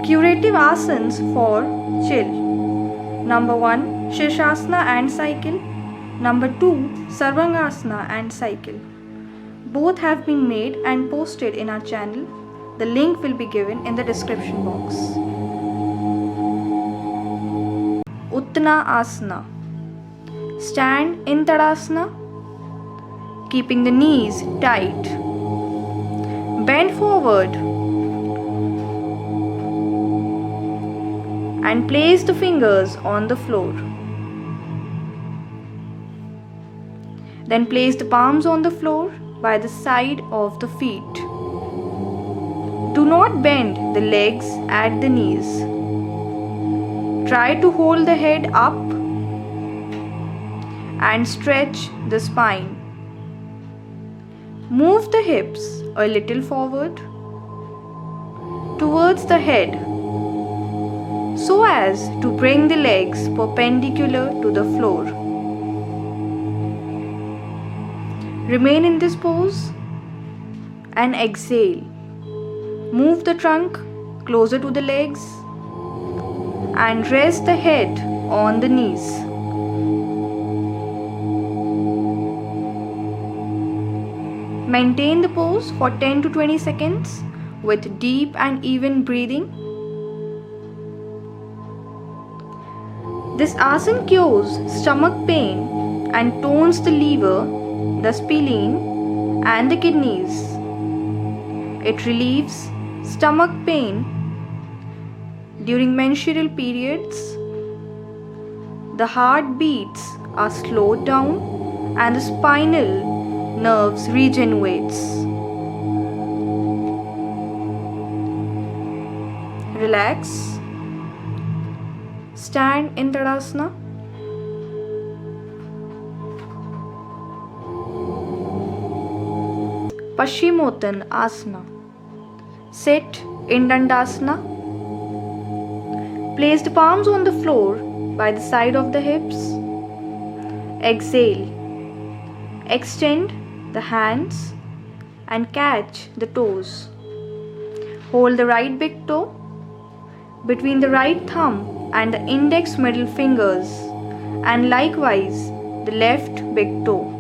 Curative asanas for chill. Number 1, SIRSASANA and cycle. Number 2, SARVANGASANA and cycle. Both have been made and posted in our channel. The link will be given in the description box. UTTANASANA. Stand in Tadasana, keeping the knees tight. Bend forward and place the fingers on the floor. Then place the palms on the floor by the side of the feet. Do not bend the legs at the knees. Try to hold the head up and stretch the spine. Move the hips a little forward towards the head so as to bring the legs perpendicular to the floor. Remain in this pose and exhale. Move the trunk closer to the legs and rest the head on the knees. Maintain the pose for 10 to 20 seconds with deep and even breathing. This asana cures stomach pain and tones the liver, the spleen and the kidneys. It relieves stomach pain during menstrual periods. The heartbeats are slowed down and the spinal nerves regenerates. Relax. Stand in Tadasana. PASCHIMOTTANASANA. Sit in Dandasana. Place the palms on the floor by the side of the hips. Exhale. Extend the hands and catch the toes. Hold the right big toe between the right thumb and the index middle fingers, and likewise the left big toe.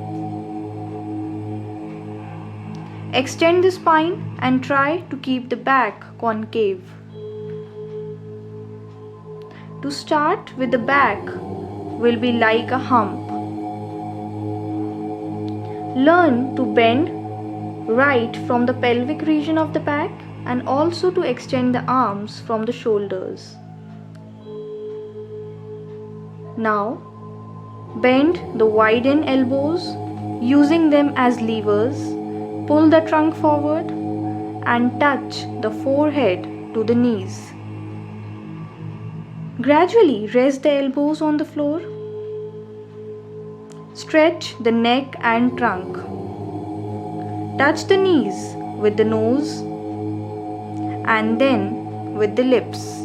Extend the spine and try to keep the back concave. To start with, the back will be like a hump. Learn to bend right from the pelvic region of the back and also to extend the arms from the shoulders. Now, bend the widened elbows using them as levers. Pull the trunk forward and touch the forehead to the knees. Gradually rest the elbows on the floor. Stretch the neck and trunk. Touch the knees with the nose and then with the lips.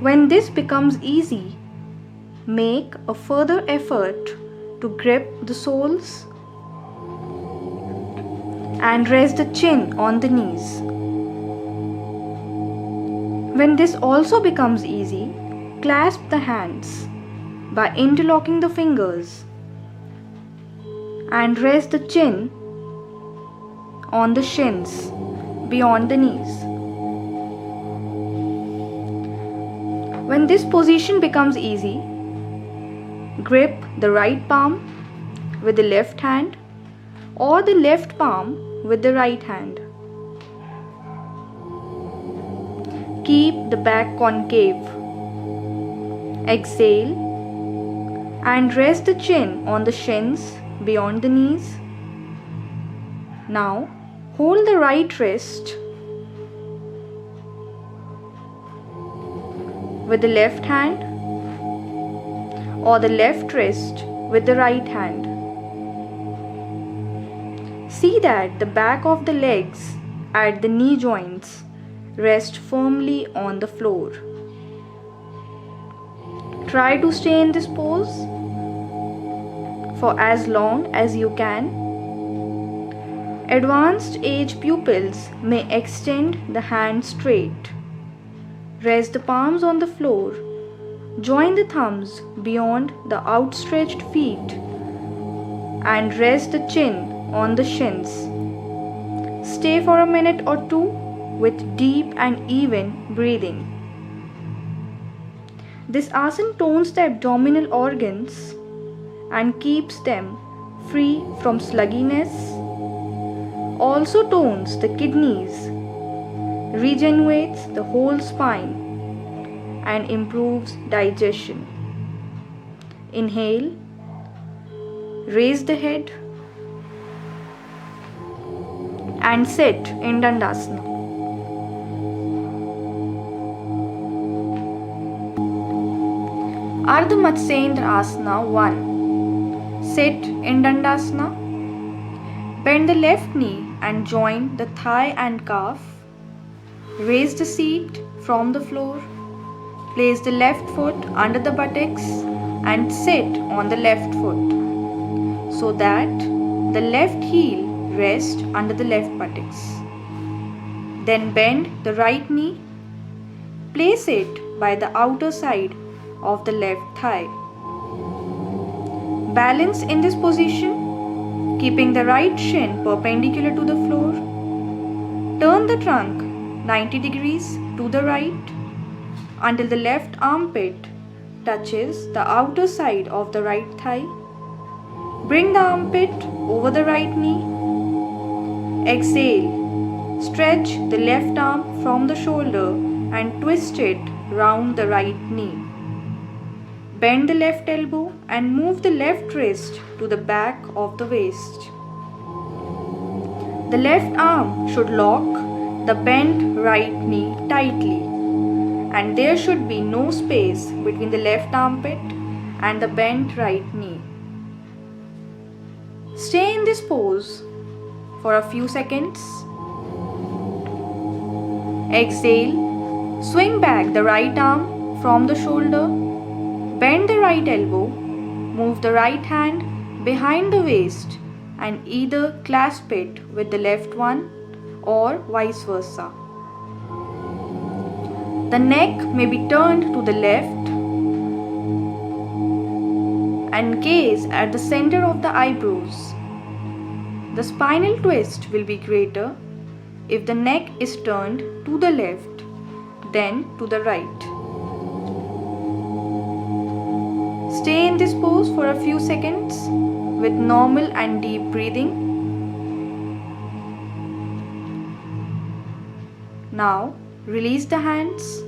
When this becomes easy, make a further effort to grip the soles and rest the chin on the knees. When this also becomes easy, clasp the hands by interlocking the fingers and rest the chin on the shins beyond the knees. When this position becomes easy, grip the right palm with the left hand or the left palm with the right hand. Keep the back concave. Exhale and rest the chin on the shins beyond the knees. Now hold the right wrist with the left hand or the left wrist with the right hand. See that the back of the legs at the knee joints rest firmly on the floor. Try to stay in this pose for as long as you can. Advanced age pupils may extend the hands straight. Rest the palms on the floor. Join the thumbs beyond the outstretched feet and rest the chin on the shins. Stay for a minute or two with deep and even breathing. This asana tones the abdominal organs and keeps them free from sluggishness, also tones the kidneys, rejuvenates the whole spine, and improves digestion. Inhale, raise the head, and sit in Dandasana. Ardha Matsyendrasana 1. Sit in Dandasana. Bend the left knee and join the thigh and calf. Raise the seat from the floor. Place the left foot under the buttocks and sit on the left foot so that the left heel rests under the left buttocks. Then bend the right knee. Place it by the outer side of the left thigh. Balance in this position, keeping the right shin perpendicular to the floor. Turn the trunk 90 degrees to the right until the left armpit touches the outer side of the right thigh. Bring the armpit over the right knee. Exhale. Stretch the left arm from the shoulder and twist it round the right knee. Bend the left elbow and move the left wrist to the back of the waist. The left arm should lock the bent right knee tightly, and there should be no space between the left armpit and the bent right knee. Stay in this pose for a few seconds. Exhale, swing back the right arm from the shoulder. Bend the right elbow, move the right hand behind the waist and either clasp it with the left one or vice versa. The neck may be turned to the left and gaze at the center of the eyebrows. The spinal twist will be greater if the neck is turned to the left than to the right. Stay in this pose for a few seconds with normal and deep breathing. Now, release the hands.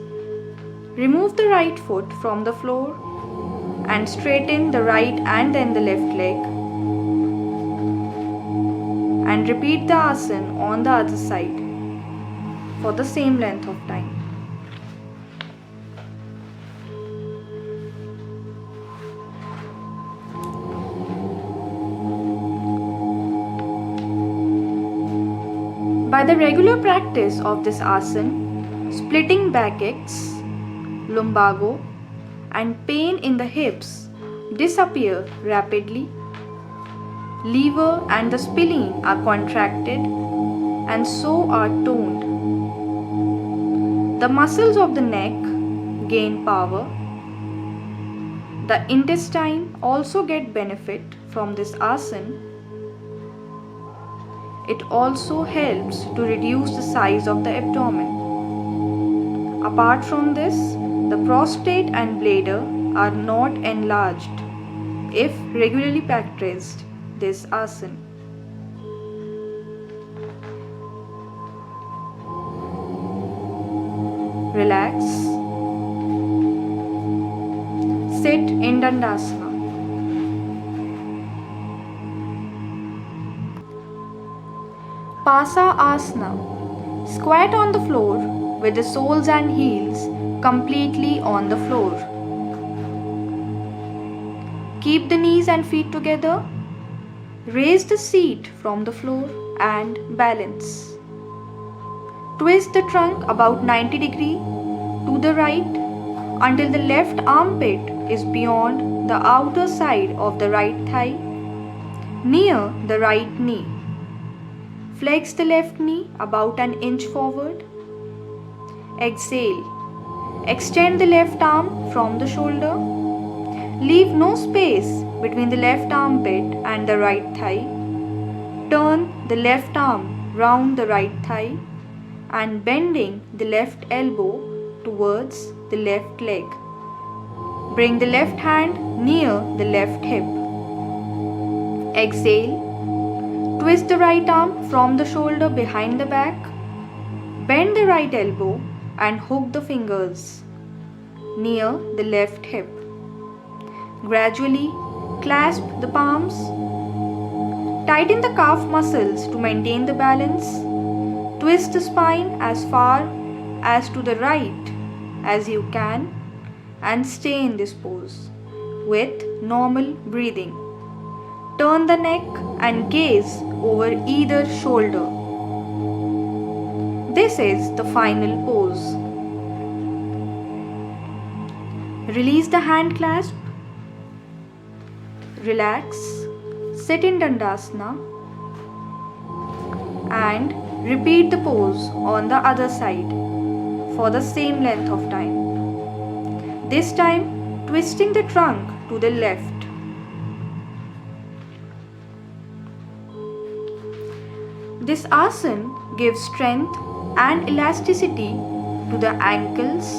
Remove the right foot from the floor and straighten the right and then the left leg. And repeat the asana on the other side for the same length of time. By the regular practice of this asana, splitting backaches, lumbago, and pain in the hips disappear rapidly. Liver and the spleen are contracted and so are toned. The muscles of the neck gain power. The intestine also get benefit from this asana. It also helps to reduce the size of the abdomen. Apart from this, the prostate and bladder are not enlarged if regularly practiced this asana. Relax. Sit in Dandasana. PASA Asana. Squat on the floor with the soles and heels completely on the floor. Keep the knees and feet together. Raise the seat from the floor and balance. Twist the trunk about 90 degrees to the right until the left armpit is beyond the outer side of the right thigh, near the right knee. Flex the left knee about an inch forward. Exhale. Extend the left arm from the shoulder. Leave no space between the left armpit and the right thigh. Turn the left arm round the right thigh and bending the left elbow towards the left leg. Bring the left hand near the left hip. Exhale. Twist the right arm from the shoulder behind the back. Bend the right elbow and hook the fingers near the left hip. Gradually clasp the palms. Tighten the calf muscles to maintain the balance. Twist the spine as far as to the right as you can and stay in this pose with normal breathing. Turn the neck and gaze over either shoulder. This is the final pose. Release the hand clasp. Relax. Sit in Dandasana and repeat the pose on the other side for the same length of time. This time twisting the trunk to the left. This asana gives strength and elasticity to the ankles.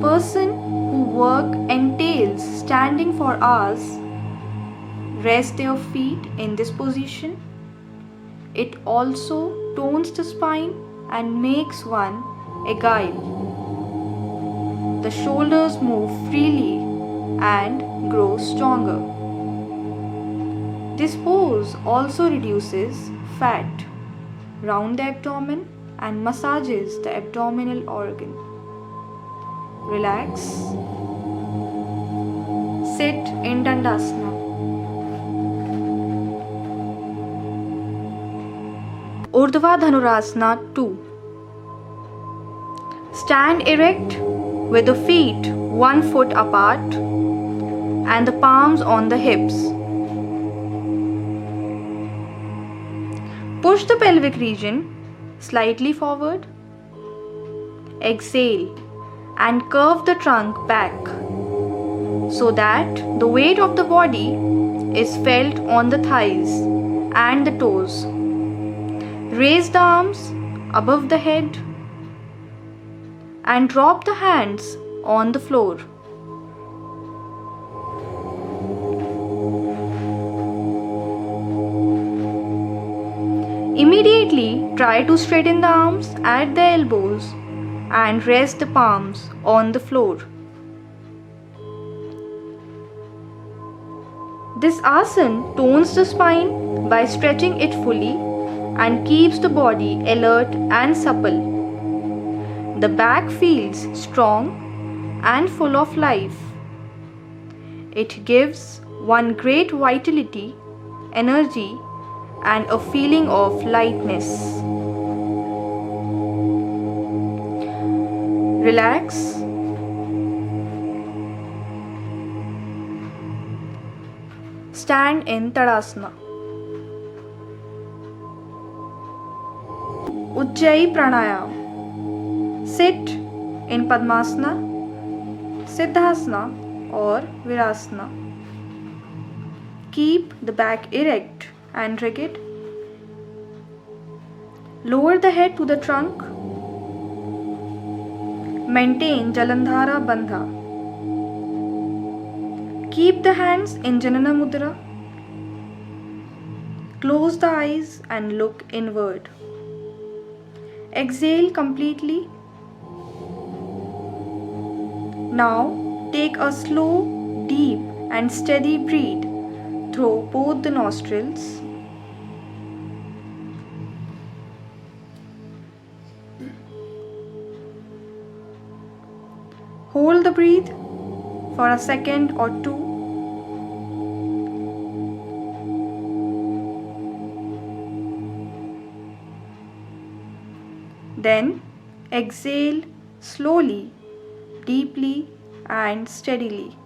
Person who work entails standing for hours rest their feet in this position. It also tones the spine and makes one agile. The shoulders move freely and grow stronger. This pose also reduces fat round the abdomen and massages the abdominal organ. Relax. Sit in Dandasana. Urdhva Dhanurasana 2. Stand erect with the feet 1 foot apart and the palms on the hips. Push the pelvic region slightly forward. Exhale and curve the trunk back so that the weight of the body is felt on the thighs and the toes. Raise the arms above the head and drop the hands on the floor. Immediately try to straighten the arms at the elbows and rest the palms on the floor. This asana tones the spine by stretching it fully and keeps the body alert and supple. The back feels strong and full of life. It gives one great vitality, energy, and a feeling of lightness. Relax. Stand in Tadasana. Ujjayi Pranayam. Sit in Padmasana, Siddhasana or Virasana. Keep the back erect and rigid. Lower the head to the trunk. Maintain Jalandhara Bandha. Keep the hands in Janana Mudra. Close the eyes and look inward. Exhale completely. Now take a slow, deep and steady breath through both the nostrils. Hold the breath for a second or two. Then exhale slowly, deeply and steadily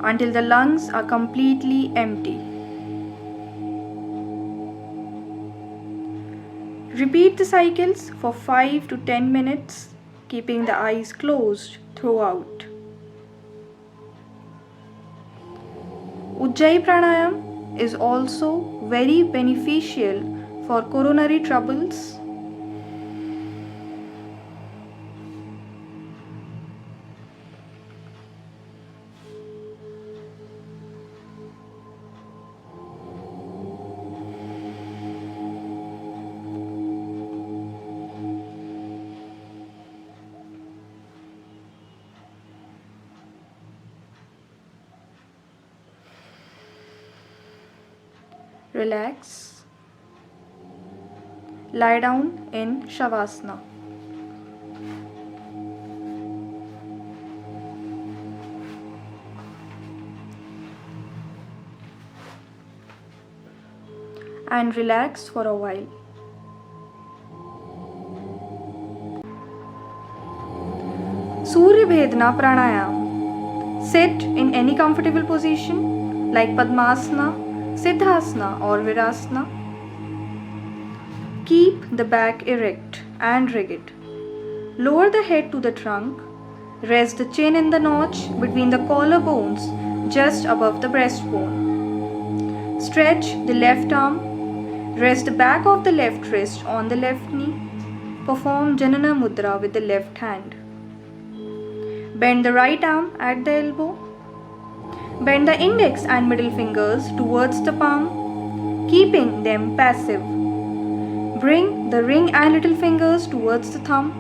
until the lungs are completely empty. Repeat the cycles for 5 to 10 minutes, keeping the eyes closed throughout. Ujjayi pranayam is also very beneficial for coronary troubles. Relax. Lie down in Shavasana. And relax for a while. Surya Bhedana Pranayam. Sit in any comfortable position like Padmasana, Siddhasana or Virasana. Keep the back erect and rigid. Lower the head to the trunk. Rest the chin in the notch between the collarbones just above the breastbone. Stretch the left arm. Rest the back of the left wrist on the left knee. Perform Janana Mudra with the left hand. Bend the right arm at the elbow. Bend the index and middle fingers towards the palm, keeping them passive. Bring the ring and little fingers towards the thumb.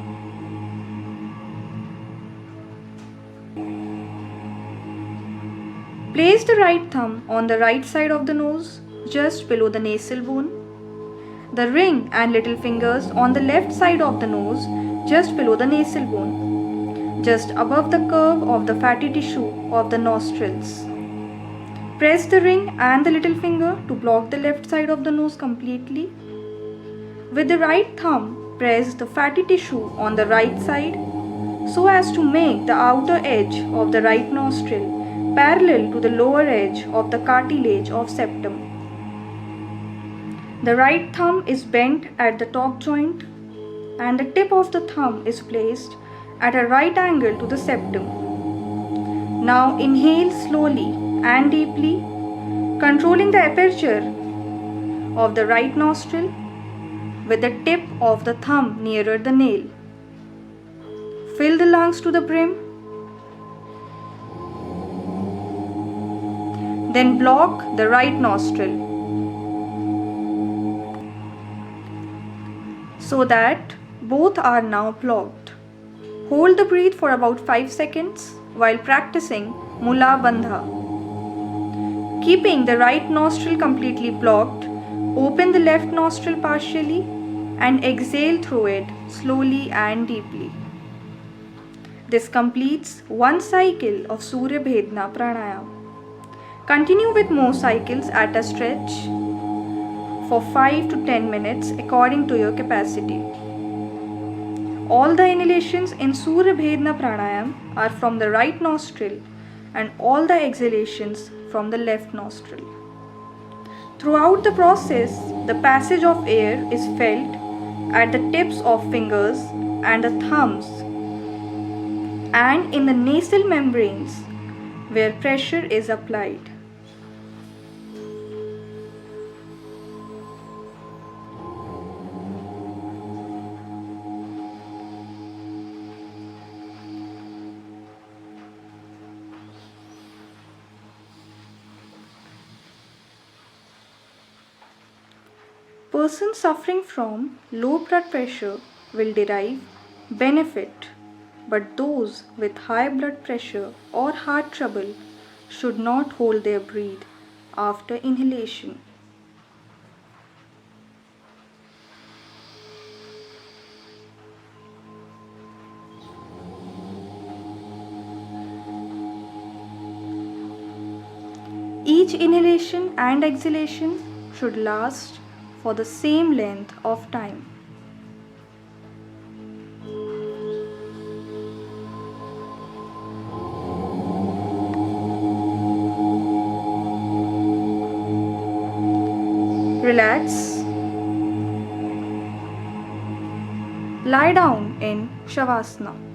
Place the right thumb on the right side of the nose, just below the nasal bone. The ring and little fingers on the left side of the nose, just below the nasal bone, just above the curve of the fatty tissue of the nostrils. Press the ring and the little finger to block the left side of the nose completely. With the right thumb, press the fatty tissue on the right side so as to make the outer edge of the right nostril parallel to the lower edge of the cartilage of septum. The right thumb is bent at the top joint and the tip of the thumb is placed at a right angle to the septum. Now inhale slowly and deeply, controlling the aperture of the right nostril with the tip of the thumb nearer the nail. Fill the lungs to the brim. Then block the right nostril so that both are now blocked. Hold the breath for about 5 seconds while practicing Mula Bandha. Keeping the right nostril completely blocked, open the left nostril partially and exhale through it slowly and deeply. This completes one cycle of Surya Bhedana Pranayam. Continue with more cycles at a stretch for 5 to 10 minutes according to your capacity. All the inhalations in Surya Bhedana Pranayam are from the right nostril and all the exhalations from the left nostril. Throughout the process, the passage of air is felt at the tips of fingers and the thumbs and in the nasal membranes where pressure is applied. Persons suffering from low blood pressure will derive benefit, but those with high blood pressure or heart trouble should not hold their breath after inhalation. Each inhalation and exhalation should last for the same length of time. Relax. Lie down in Shavasana.